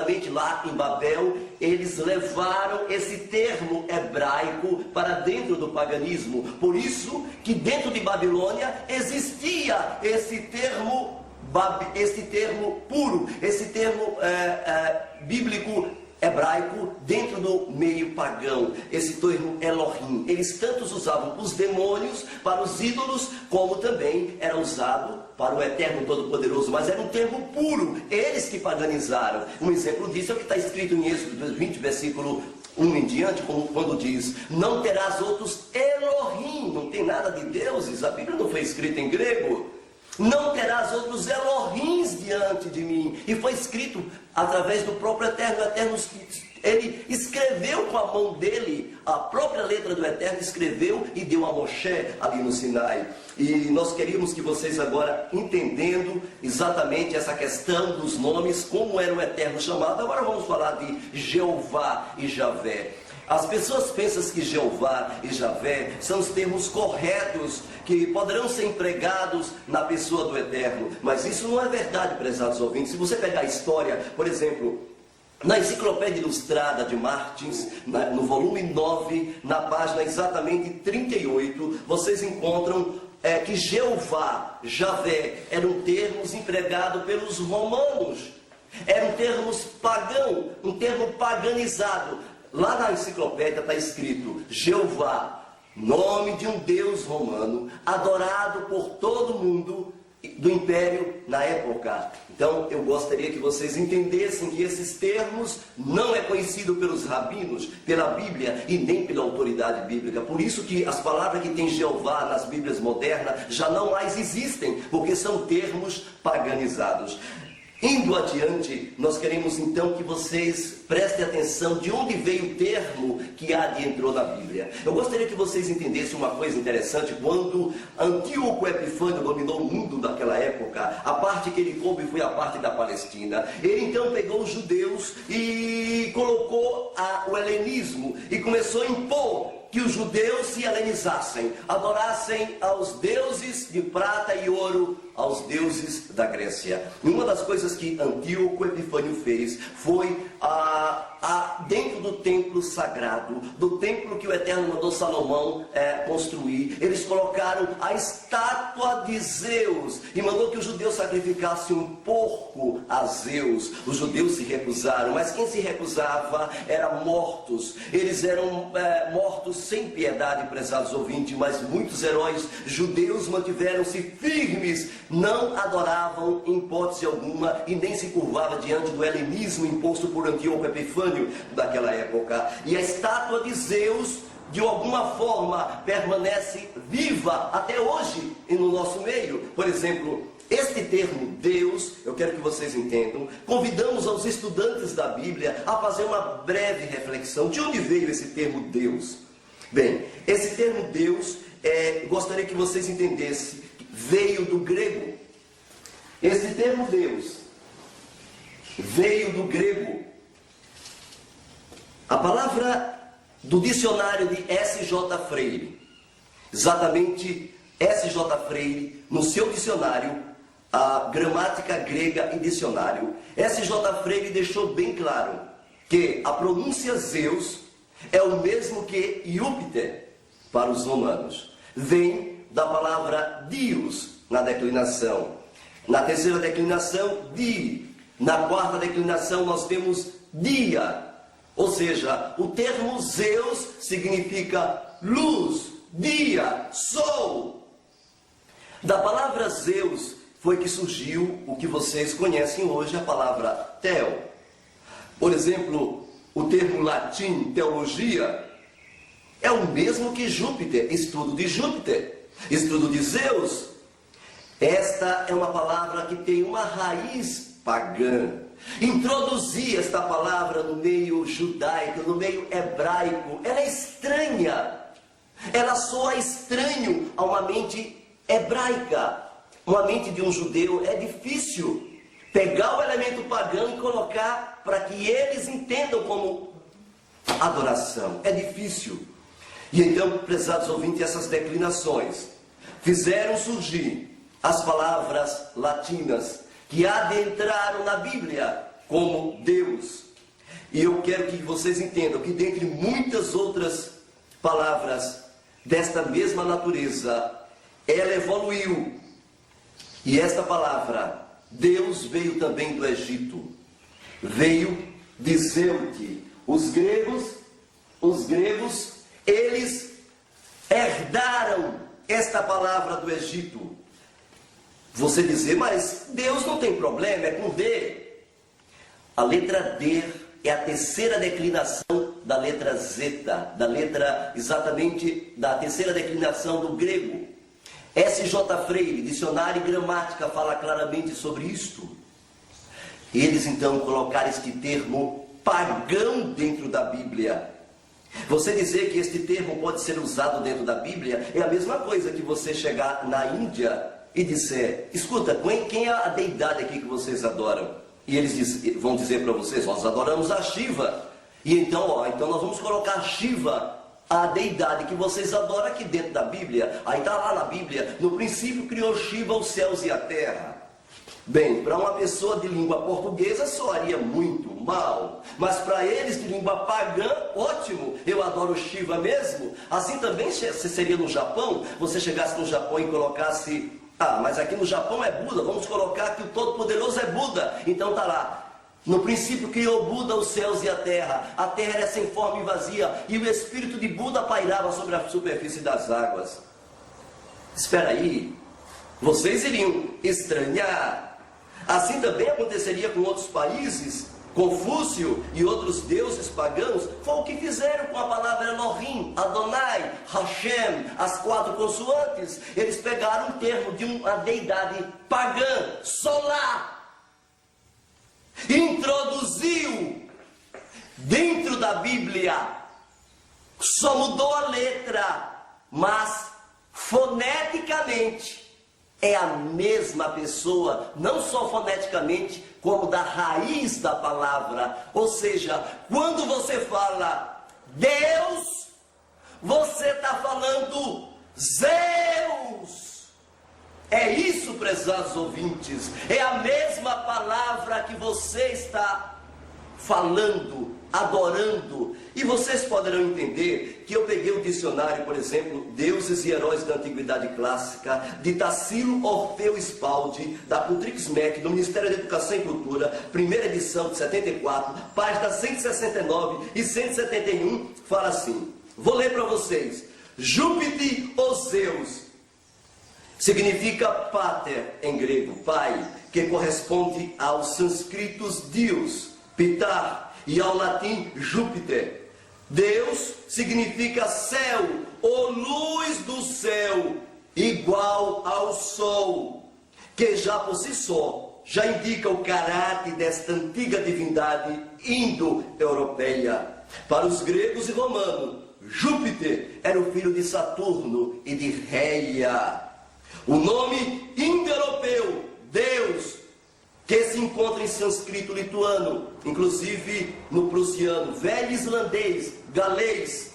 justamente lá em Babel, eles levaram esse termo hebraico para dentro do paganismo. Por isso que dentro de Babilônia existia esse termo puro, esse termo bíblico hebraico dentro do meio pagão, esse termo Elohim. Eles tanto usavam para os demônios, para os ídolos, como também era usado para o Eterno Todo-Poderoso, mas era um termo puro, eles que paganizaram. Um exemplo disso é o que está escrito em Êxodo 20, versículo 1 em diante, quando diz: não terás outros Elohim, não tem nada de deuses, a Bíblia não foi escrita em grego. Não terás outros Elohims diante de mim. E foi escrito através do próprio Eterno. O Eterno, ele escreveu com a mão dele, a própria letra do Eterno escreveu e deu a Moshe ali no Sinai. E nós queríamos que vocês agora, entendendo exatamente essa questão dos nomes, como era o Eterno chamado, agora vamos falar de Jeová e Javé. As pessoas pensam que Jeová e Javé são os termos corretos que poderão ser empregados na pessoa do Eterno. Mas isso não é verdade, prezados ouvintes. Se você pegar a história, por exemplo, na Enciclopédia Ilustrada de Martins, no volume 9, na página exatamente 38, vocês encontram que Jeová, Javé, eram termos empregados pelos romanos. Eram termos pagãos, um termo paganizado. Lá na enciclopédia está escrito Jeová, nome de um deus romano, adorado por todo mundo do império na época. Então eu gostaria que vocês entendessem que esses termos não é conhecido pelos rabinos, pela Bíblia e nem pela autoridade bíblica. Por isso que as palavras que tem Jeová nas Bíblias modernas já não mais existem, porque são termos paganizados. Indo adiante, nós queremos então que vocês prestem atenção de onde veio o termo que entrou na Bíblia. Eu gostaria que vocês entendessem uma coisa interessante. Quando Antíoco Epifânio dominou o mundo naquela época, a parte que ele coube foi a parte da Palestina. Ele então pegou os judeus e colocou o helenismo e começou a impor que os judeus se helenizassem, adorassem aos deuses de prata e ouro, aos deuses da Grécia. E uma das coisas que Antíoco Epifânio fez foi, dentro do templo sagrado, do templo que o Eterno mandou Salomão construir, eles colocaram a estátua de Zeus e mandou que os judeus sacrificassem um porco a Zeus. Os judeus se recusaram, mas quem se recusava eram mortos. Eles eram mortos sem piedade, prezados ouvintes, mas muitos heróis judeus mantiveram-se firmes, não adoravam em hipótese alguma e nem se curvavam diante do helenismo imposto por Antíoco Epifânio daquela época. E a estátua de Zeus, de alguma forma, permanece viva até hoje no nosso meio. Por exemplo, este termo Deus, eu quero que vocês entendam, convidamos aos estudantes da Bíblia a fazer uma breve reflexão. De onde veio esse termo Deus? Bem, esse termo Deus, gostaria que vocês entendessem, veio do grego. Esse termo Deus veio do grego. A palavra do dicionário de S.J. Freire, exatamente S.J. Freire, no seu dicionário, a gramática grega e dicionário, S.J. Freire deixou bem claro que a pronúncia Zeus é o mesmo que Júpiter para os romanos. Vem da palavra Dios na declinação. Na terceira declinação, Di. Na quarta declinação, nós temos Dia. Ou seja, o termo Zeus significa luz, dia, sol. Da palavra Zeus foi que surgiu o que vocês conhecem hoje, a palavra Theo. Por exemplo, o termo latim, teologia, é o mesmo que Júpiter, estudo de Júpiter, estudo de Zeus. Esta é uma palavra que tem uma raiz pagã. Introduzir esta palavra no meio judaico, no meio hebraico, ela é estranha. Ela soa estranho a uma mente hebraica. Uma mente de um judeu é difícil pegar o elemento pagão e colocar para que eles entendam como adoração. É difícil. E então, prezados ouvintes, essas declinações fizeram surgir as palavras latinas que adentraram na Bíblia como Deus. E eu quero que vocês entendam que dentre muitas outras palavras desta mesma natureza, ela evoluiu. E esta palavra, Deus veio também do Egito. Veio de Zeute. Os gregos, eles herdaram esta palavra do Egito. Você dizer, mas Deus não tem problema, é com D. A letra D é a terceira declinação da letra zeta, da terceira declinação do grego. S.J. Freire, dicionário e gramática, fala claramente sobre isto. Eles então colocaram este termo pagão dentro da Bíblia. Você dizer que este termo pode ser usado dentro da Bíblia é a mesma coisa que você chegar na Índia e disser, escuta, quem é a deidade aqui que vocês adoram? E eles vão dizer para vocês, nós adoramos a Shiva. E então, então nós vamos colocar a Shiva, a deidade que vocês adoram, aqui dentro da Bíblia. Aí está lá na Bíblia, no princípio criou Shiva os céus e a terra. Bem, para uma pessoa de língua portuguesa soaria muito mal, mas para eles de língua pagã, ótimo, eu adoro Shiva mesmo. Assim também seria no Japão, você chegasse no Japão e colocasse, mas aqui no Japão é Buda, vamos colocar que o Todo-Poderoso é Buda. Então está lá, no princípio criou Buda os céus e a terra era sem forma e vazia, e o espírito de Buda pairava sobre a superfície das águas. Espera aí, vocês iriam estranhar. Assim também aconteceria com outros países. Confúcio e outros deuses pagãos foi o que fizeram com a palavra Elohim, Adonai, Hashem, as 4 consoantes. Eles pegaram um termo de uma deidade pagã, solar, e introduziu dentro da Bíblia. Só mudou a letra, mas foneticamente é a mesma pessoa, não só foneticamente, como da raiz da palavra. Ou seja, quando você fala Deus, você está falando Zeus. É isso, prezados ouvintes, é a mesma palavra que você está falando, adorando. E vocês poderão entender que eu peguei o dicionário, por exemplo, Deuses e Heróis da Antiguidade Clássica, de Tarsilo Orfeu Spaldi, da Cultrix MEC, do Ministério da Educação e Cultura, primeira edição de 74, páginas 169 e 171, fala assim, vou ler para vocês, Júpiter ou Zeus, significa pater em grego, pai, que corresponde aos sânscritos Deus, Pitar, e ao latim Júpiter. Deus significa céu, ou luz do céu, igual ao sol, que já por si só já indica o caráter desta antiga divindade indo-europeia. Para os gregos e romanos, Júpiter era o filho de Saturno e de Reia. O nome indo-europeu, Deus, que se encontra em sânscrito lituano, inclusive no prussiano, velho islandês, galês,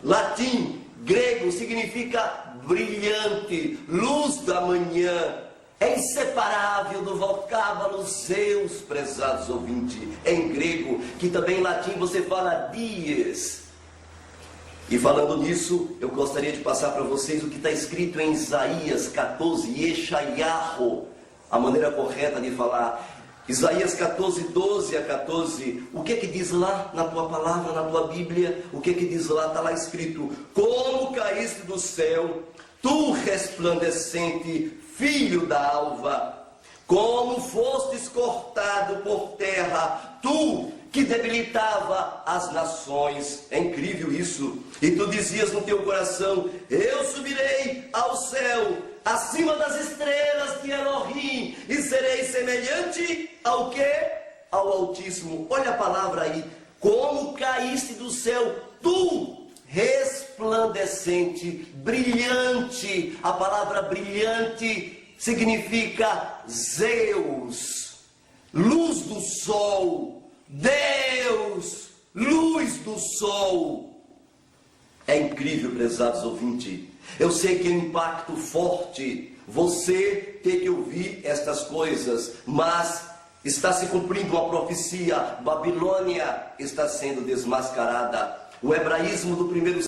latim, grego, significa brilhante, luz da manhã. É inseparável do vocábulo Zeus, prezados ouvintes, em grego, que também em latim você fala dies. E falando nisso, eu gostaria de passar para vocês o que está escrito em Isaías 14, Yeshayahu, a maneira correta de falar. Isaías 14, 12 a 14. O que diz lá na tua palavra, na tua Bíblia? O que diz lá? Está lá escrito: como caíste do céu, tu resplandecente, filho da alva, como fostes cortado por terra, tu que debilitava as nações. É incrível isso. E tu dizias no teu coração: eu subirei ao céu, acima das estrelas de Elohim, e serei semelhante ao quê? Ao Altíssimo. Olha a palavra aí. Como caíste do céu, tu resplandecente, brilhante. A palavra brilhante significa Zeus, luz do sol. Deus, luz do sol. É incrível, prezados ouvintes. Eu sei que é um impacto forte você ter que ouvir estas coisas, mas Está se cumprindo uma profecia, Babilônia está sendo desmascarada. O hebraísmo do primeiro